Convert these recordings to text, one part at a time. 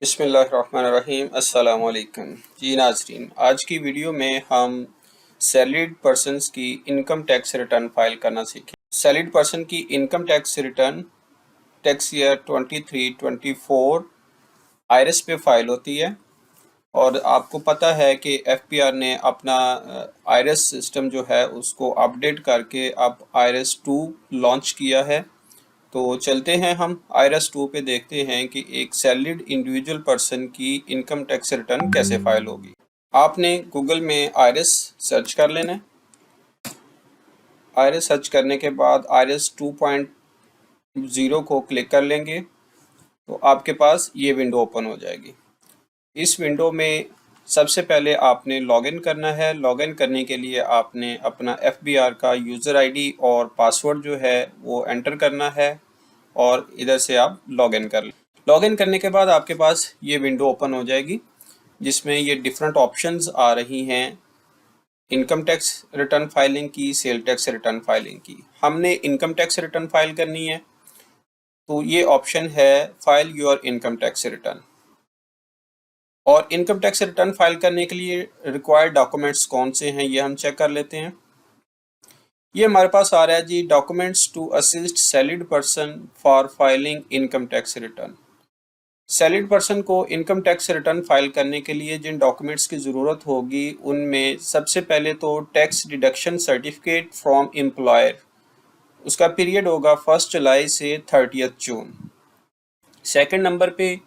बिस्मिल्लाहिर्रहमानिर्रहीम अस्सलाम वालेकुम। जी नाज़रीन, आज की वीडियो में हम सैलरीड पर्सन्स की इनकम टैक्स रिटर्न फाइल करना सीखें। सैलरीड पर्सन की income tax return tax year 23-24 IRS पे फाइल होती है और आपको पता है कि एफपीआर ने अपना आईआरएस सिस्टम जो है उसको अपडेट करके अब आईआरएस 2 लॉन्च किया है। तो चलते हैं हम आईआरएस 2 पे, देखते हैं कि एक सैलरीड इंडिविजुअल पर्सन की इनकम टैक्स रिटर्न कैसे फाइल होगी। आपने गूगल में आईआरएस सर्च कर लेना है। आईआरएस सर्च करने के बाद आईआरएस 2.0 को क्लिक कर लेंगे तो आपके पास ये विंडो ओपन हो जाएगी। इस विंडो में सबसे पहले आपने लॉगिन करना है। लॉगिन करने के लिए आपने अपना एफबीआर का यूज़र आईडी और पासवर्ड जो है वो एंटर करना है और इधर से आप लॉगिन कर लें। लॉगिन करने के बाद आपके पास ये विंडो ओपन हो जाएगी जिसमें ये डिफरेंट ऑप्शंस आ रही हैं, इनकम टैक्स रिटर्न फाइलिंग की, सेल टैक्स रिटर्न फाइलिंग की। हमने इनकम टैक्स रिटर्न फाइल करनी है तो ये ऑप्शन है file your income tax return. और इनकम टैक्स रिटर्न फाइल करने के लिए रिक्वायर्ड डॉक्यूमेंट्स कौन से हैं ये हम चेक कर लेते हैं। ये हमारे पास आ रहा है जी, documents to assist salaried person for filing income tax return. Salaried person को इनकम टैक्स रिटर्न फाइल करने के लिए जिन डॉक्यूमेंट्स की ज़रूरत होगी उनमें सबसे पहले तो tax deduction certificate from employer, उसका पीरियड होगा 1 जुलाई से 30 जून। सेकंड नंबर पे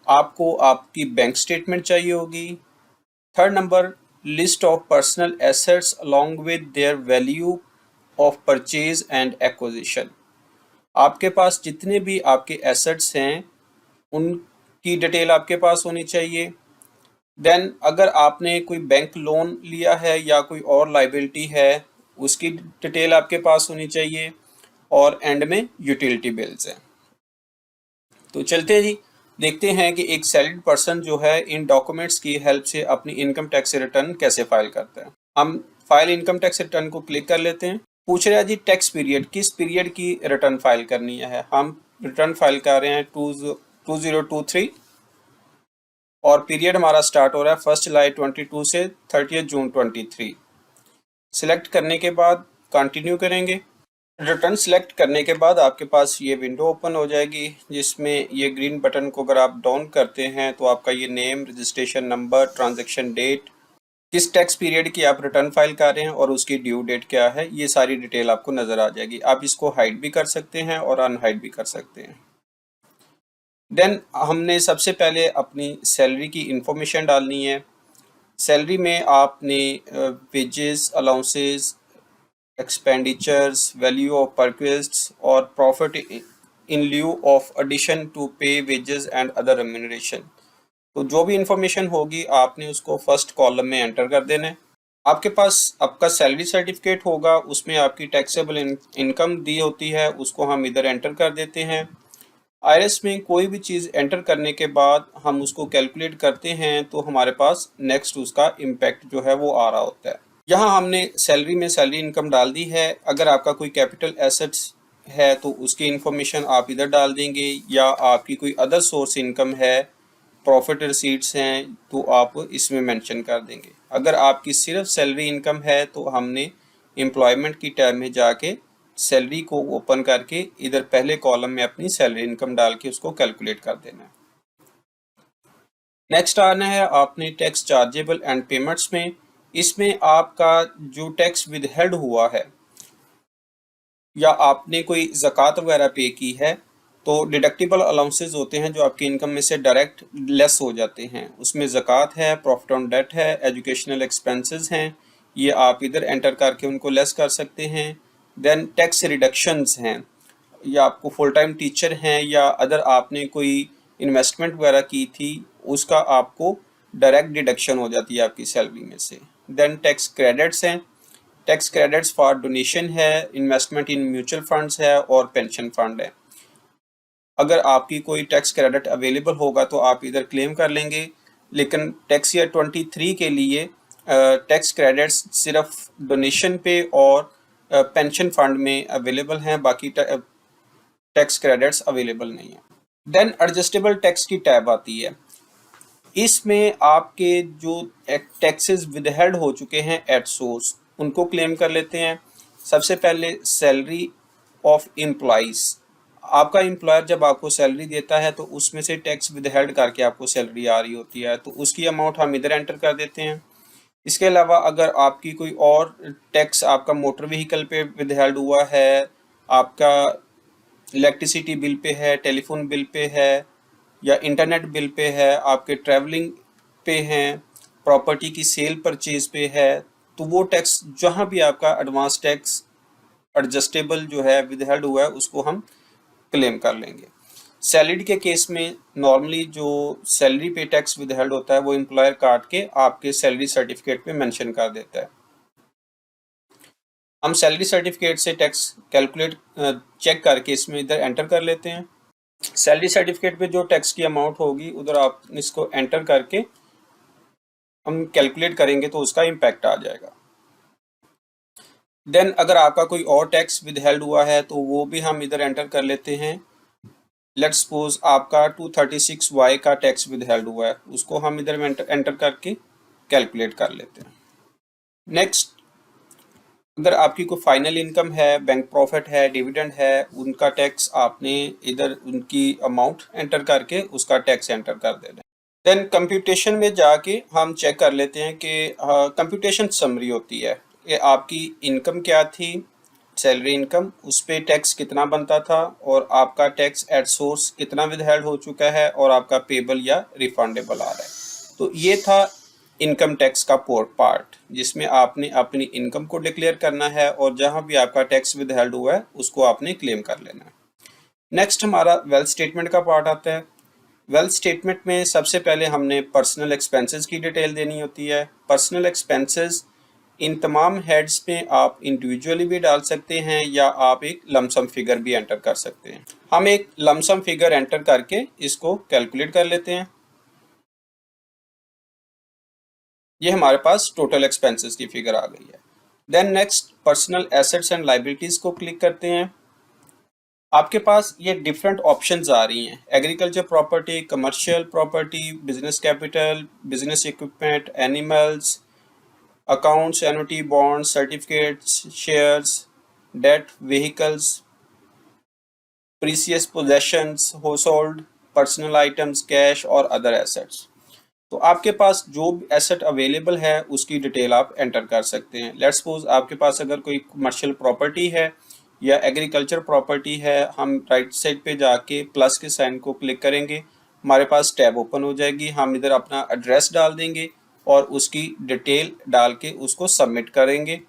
आपको आपकी बैंक स्टेटमेंट चाहिए होगी। Third number, list of personal assets along with their value of purchase and acquisition. आपके पास जितने भी आपके एसेट्स हैं उनकी डिटेल आपके पास होनी चाहिए। देन अगर आपने कोई बैंक लोन लिया है या कोई और लाइबिलिटी है उसकी डिटेल आपके पास होनी चाहिए। और एंड में यूटिलिटी बिल्स हैं। तो चलते जी, देखते हैं कि एक सैलरीड पर्सन जो है इन डॉक्यूमेंट्स की हेल्प से अपनी इनकम टैक्स रिटर्न कैसे फाइल करता है। हम फाइल इनकम टैक्स रिटर्न को क्लिक कर लेते हैं। पूछ रहा है जी टैक्स पीरियड, किस पीरियड की रिटर्न फाइल करनी है। हम रिटर्न फाइल कर रहे हैं 2023 और पीरियड हमारा स्टार्ट हो रहा है 1 जुलाई 22 से 30 जून 23। सिलेक्ट करने के बाद कंटिन्यू करेंगे। रिटर्न सेलेक्ट करने के बाद आपके पास ये विंडो ओपन हो जाएगी जिसमें ये ग्रीन बटन को अगर आप डाउन करते हैं तो आपका ये name, registration number, transaction date, किस टैक्स पीरियड की आप रिटर्न फाइल कर रहे हैं और उसकी ड्यू डेट क्या है, ये सारी डिटेल आपको नज़र आ जाएगी। आप इसको हाइड भी कर सकते हैं और अनहाइड भी कर सकते हैं। देन हमने सबसे पहले अपनी सैलरी की इंफॉर्मेशन डालनी है। सैलरी में आपने wages, allowances, expenditures, value of perquisite और profit in lieu of addition to pay wages and other remuneration. तो जो भी इंफॉर्मेशन होगी आपने उसको फर्स्ट कॉलम में एंटर कर देना है। आपके पास आपका सैलरी सर्टिफिकेट होगा, उसमें आपकी टैक्सेबल इनकम दी होती है, उसको हम इधर एंटर कर देते हैं। आईआरएस में कोई भी चीज़ एंटर करने के बाद हम उसको कैलकुलेट करते हैं तो हमारे पास नेक्स्ट उसका इम्पैक्ट जो है वो आ रहा होता है। यहाँ हमने सैलरी में सैलरी इनकम डाल दी है। अगर आपका कोई कैपिटल एसेट्स है तो उसकी इन्फॉर्मेशन आप इधर डाल देंगे, या आपकी कोई अदर सोर्स इनकम है, प्रॉफिट रिसीट्स हैं, तो आप इसमें मेंशन कर देंगे। अगर आपकी सिर्फ सैलरी इनकम है तो हमने एम्प्लॉयमेंट की टैब में जाके सैलरी को ओपन करके इधर पहले कॉलम में अपनी सैलरी इनकम डाल के उसको कैलकुलेट कर देना है। नेक्स्ट आना है आपने टैक्स चार्जेबल एंड पेमेंट्स में। इसमें आपका जो टैक्स विदहेल्ड हुआ है या आपने कोई ज़कात वगैरह पे की है तो डिडक्टिबल अलाउंसेस होते हैं जो आपकी इनकम में से डायरेक्ट लेस हो जाते हैं। उसमें ज़कात है, प्रॉफिट ऑन डेट है, एजुकेशनल एक्सपेंसेस हैं, ये आप इधर एंटर करके उनको लेस कर सकते हैं। देन टैक्स रिडक्शंस हैं, या आपको फुल टाइम टीचर हैं या अदर आपने कोई इन्वेस्टमेंट वगैरह की थी उसका आपको डायरेक्ट डिडक्शन हो जाती है आपकी सैलरी में से। देन टैक्स क्रेडिट्स हैं, टैक्स क्रेडिट्स फॉर डोनेशन है, इन्वेस्टमेंट इन म्यूचुअल फंड्स है और पेंशन फंड है। अगर आपकी कोई टैक्स क्रेडिट अवेलेबल होगा तो आप इधर क्लेम कर लेंगे, लेकिन टैक्स ईयर 23 के लिए टैक्स क्रेडिट्स सिर्फ डोनेशन पे और पेंशन फंड में अवेलेबल हैं, बाकी टैक्स क्रेडिट्स अवेलेबल नहीं है। देन एडजस्टेबल टैक्स की टैब आती है। इसमें आपके जो टैक्सेस विदहेल्ड हो चुके हैं एट सोर्स उनको क्लेम कर लेते हैं। सबसे पहले सैलरी ऑफ एम्प्लॉइज, आपका एम्प्लॉयर जब आपको सैलरी देता है तो उसमें से टैक्स विदहेल्ड करके आपको सैलरी आ रही होती है, तो उसकी अमाउंट हम इधर एंटर कर देते हैं। इसके अलावा अगर आपकी कोई और टैक्स आपका मोटर व्हीकल पे विदहेल्ड हुआ है, आपका इलेक्ट्रिसिटी बिल पे है, टेलीफोन बिल पे है, या इंटरनेट बिल पे है, आपके ट्रैवलिंग पे हैं, प्रॉपर्टी की सेल परचेज पे है, तो वो टैक्स जहाँ भी आपका एडवांस टैक्स एडजस्टेबल जो है विदहेल्ड हुआ है उसको हम क्लेम कर लेंगे। सैलरी के केस में नॉर्मली जो सैलरी पे टैक्स विदहेल्ड होता है वो एम्प्लॉयर काट के आपके सैलरी सर्टिफिकेट पे मेंशन कर देता है। हम सैलरी सर्टिफिकेट से टैक्स कैलकुलेट चेक करके इसमें इधर एंटर कर लेते हैं। सैलरी सर्टिफिकेट पे जो टैक्स की अमाउंट होगी उधर आप इसको एंटर करके हम कैलकुलेट करेंगे तो उसका इम्पैक्ट आ जाएगा। देन अगर आपका कोई और टैक्स विदहेल्ड हुआ है तो वो भी हम इधर एंटर कर लेते हैं। लेट्स सपोज आपका 236Y का टैक्स विदहेल्ड हुआ है, उसको हम इधर एंटर करके कैलकुलेट कर लेते हैं। नेक्स्ट, अगर आपकी कोई फाइनल इनकम है, बैंक प्रॉफिट है, डिविडेंड है, उनका टैक्स आपने इधर उनकी अमाउंट एंटर करके उसका टैक्स एंटर कर देना। देन कंप्यूटेशन में जाके हम चेक कर लेते हैं कि कंप्यूटेशन समरी होती है कि आपकी इनकम क्या थी, सैलरी इनकम, उस पे टैक्स कितना बनता था और आपका टैक्स एट सोर्स कितना विदहेल्ड हो चुका है और आपका पेबल या रिफंडेबल आ रहा है। तो ये था इनकम टैक्स का पार्ट जिसमें आपने अपनी इनकम को डिक्लेयर करना है और जहां भी आपका टैक्स विदहेल्ड हुआ है उसको आपने क्लेम कर लेना है। नेक्स्ट हमारा वेल्थ स्टेटमेंट का पार्ट आता है। वेल्थ स्टेटमेंट में सबसे पहले हमने पर्सनल एक्सपेंसेस की डिटेल देनी होती है। पर्सनल एक्सपेंसेस इन तमाम हेड्स में आप इंडिविजुअली भी डाल सकते हैं या आप एक लमसम फिगर भी एंटर कर सकते हैं। हम एक लमसम फिगर एंटर करके इसको कैलकुलेट कर लेते हैं। ये हमारे पास टोटल एक्सपेंसेस की फिगर आ गई है। Then next personal assets and liabilities को क्लिक करते हैं। आपके पास ये डिफरेंट ऑप्शंस आ रही हैं, agriculture property, commercial property, business capital, business equipment, animals, accounts, annuity, bonds, certificates, shares, debt, vehicles, precious possessions, household, personal items, cash और other assets. तो आपके पास जो एसेट अवेलेबल है उसकी डिटेल आप एंटर कर सकते हैं। लेट्स सपोज आपके पास अगर कोई कमर्शियल प्रॉपर्टी है या एग्रीकल्चर प्रॉपर्टी है, हम राइट साइड पे जाके प्लस के साइन को क्लिक करेंगे, हमारे पास टैब ओपन हो जाएगी। हम इधर अपना एड्रेस डाल देंगे और उसकी डिटेल डाल के उसको सबमिट करेंगे।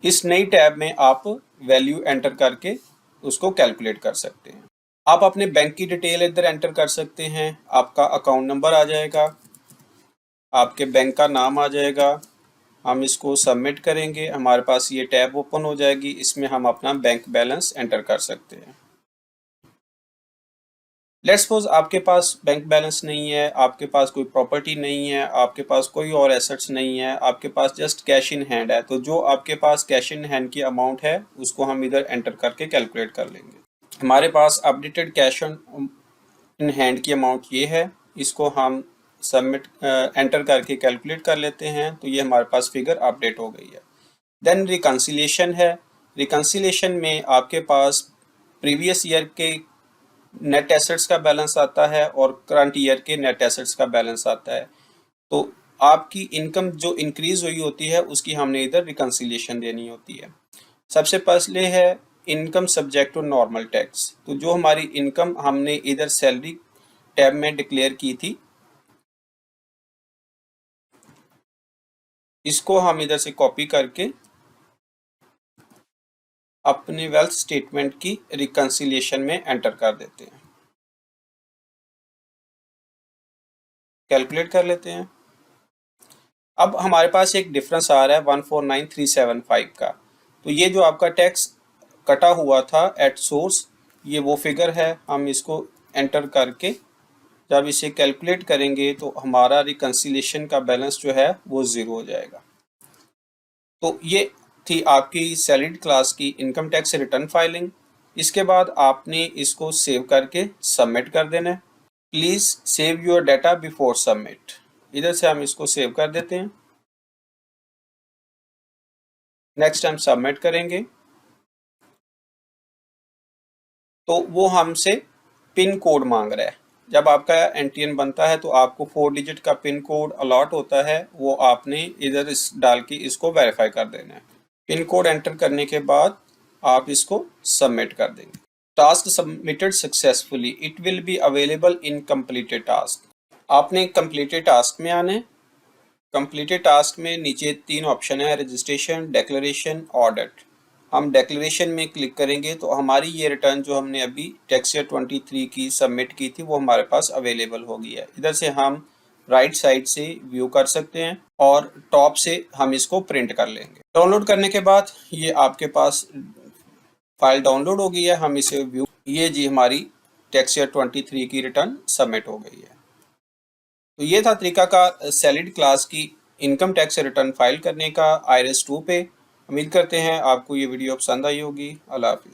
इस नई टैब में आप वैल्यू एंटर करके उसको कैलकुलेट कर सकते हैं। आप अपने बैंक की डिटेल इधर एंटर कर सकते हैं, आपका अकाउंट नंबर आ जाएगा, आपके बैंक का नाम आ जाएगा, हम इसको सबमिट करेंगे, हमारे पास ये टैब ओपन हो जाएगी, इसमें हम अपना बैंक बैलेंस एंटर कर सकते हैं। लेट्स सपोज आपके पास बैंक बैलेंस नहीं है, आपके पास कोई प्रॉपर्टी नहीं है, आपके पास कोई और एसेट्स नहीं है, आपके पास जस्ट कैश इन हैंड है, तो जो आपके पास कैश इन हैंड की अमाउंट है उसको हम इधर एंटर करके कैलकुलेट कर लेंगे। हमारे पास अपडेटेड कैश इन हैंड की अमाउंट ये है, इसको हम सबमिट एंटर करके कैलकुलेट कर लेते हैं, तो ये हमारे पास फिगर अपडेट हो गई है। देन रिकन्सिलिएशन है। रिकन्सिलिएशन में आपके पास प्रीवियस ईयर के नेट एसेट्स का बैलेंस आता है और करंट ईयर के नेट एसेट्स का बैलेंस आता है। तो आपकी इनकम जो इंक्रीज हुई होती है उसकी हमने इधर रिकन्सिलिएशन देनी होती है। सबसे पहले है income subject to normal tax. तो जो हमारी इनकम हमने इधर सैलरी टैब में डिक्लेयर की थी, इसको हम इधर से कॉपी करके अपने वेल्थ स्टेटमेंट की रिकन्सिलिएशन में एंटर कर देते हैं, कैलकुलेट कर लेते हैं। अब हमारे पास एक डिफरेंस आ रहा है 149375 का। तो ये जो आपका टैक्स कटा हुआ था एट सोर्स, ये वो फिगर है। हम इसको एंटर करके जब इसे कैलकुलेट करेंगे तो हमारा रिकन्सिलिएशन का बैलेंस जो है वो 0 हो जाएगा। तो ये थी आपकी सैलरीड क्लास की इनकम टैक्स रिटर्न फाइलिंग। इसके बाद आपने इसको सेव करके सबमिट कर देना है। Please save your data before submit. इधर से हम इसको सेव कर देते हैं। नेक्स्ट हम सबमिट करेंगे तो वो हमसे पिन कोड मांग रहा है। जब आपका एनटीएन बनता है तो आपको 4 डिजिट का पिन कोड अलॉट होता है, वो आपने इधर इस डाल के इसको वेरीफाई कर देना है। पिन कोड एंटर करने के बाद आप इसको सबमिट कर देंगे। Task submitted successfully, it will be available in completed task. आपने कंप्लीटेड टास्क में आना है। कंप्लीटेड टास्क में नीचे 3 ऑप्शन है, रजिस्ट्रेशन, डिक्लेरेशन, ऑडिट। हम डिक्लेरेशन में क्लिक करेंगे तो हमारी ये रिटर्न जो हमने अभी टैक्स ईयर 23 की सबमिट की थी वो हमारे पास अवेलेबल हो गई है। इधर से हम राइट साइड से व्यू कर सकते हैं और टॉप से हम इसको प्रिंट कर लेंगे। डाउनलोड करने के बाद ये आपके पास फाइल डाउनलोड हो गई है। हम इसे व्यू, ये जी हमारी टैक्स ईयर 23 की रिटर्न सबमिट हो गई है। तो ये था तरीकाकार सैलरी क्लास की इनकम टैक्स रिटर्न फाइल करने का IRS 2 पे। उम्मीद करते हैं आपको ये वीडियो पसंद आई होगी। अल्लाह हाफिज़।